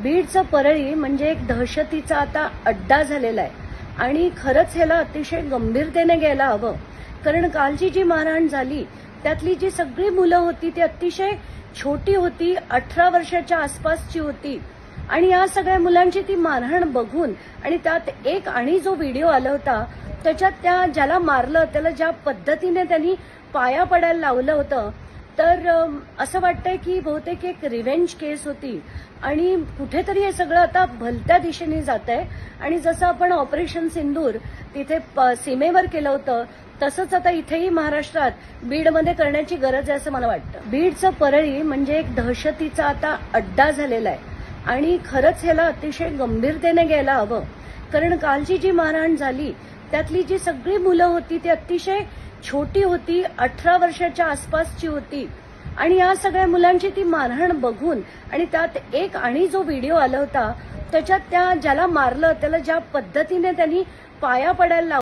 बीडचं परळी म्हणजे एक दहशतीचा आता अड्डा झालेला आहे आणि खरंच ह्याला अतिशय गंभीरतेने घ्यायला हवं. कारण कालची जी मारहाण झाली त्यातली जी सगळी मुलं होती ती अतिशय छोटी होती, 18 वर्षाच्या आसपासची होती. आणि या सगळ्या मुलांची ती मारहाण बघून आणि त्यात एक आणि जो व्हिडिओ आला होता त्याच्यात त्या ज्याला मारलं त्याला ज्या पद्धतीने त्यांनी पाया पडायला लावलं होतं, तर असं वाटतंय की बहुतेक एक रिव्हेंज केस होती आणि कुठेतरी हे सगळं आता भलत्या दिशेने जात आहे. आणि जसं आपण ऑपरेशन सिंदूर तिथे सीमेवर केलं होतं तसंच आता इथेही महाराष्ट्रात बीडमध्ये करण्याची गरज आहे असं मला वाटतं. बीडचं परळी म्हणजे एक दहशतीचा आता अड्डा झालेला आहे आणि खरंच ह्याला अतिशय गंभीरतेने घ्यायला हवं. कारण कालची जी मारहाण झाली त्यातली जी सगळी मुलं होती ती अतिशय छोटी होती, 18 वर्षाच्या आसपासची होती. आणि या सगळ्या मुलांची ती मारहाण बघून आणि त्यात एक आणि जो व्हिडिओ आला होता त्याच्यात त्या ज्याला मारलं त्याला ज्या पद्धतीने त्यांनी पाया पडायला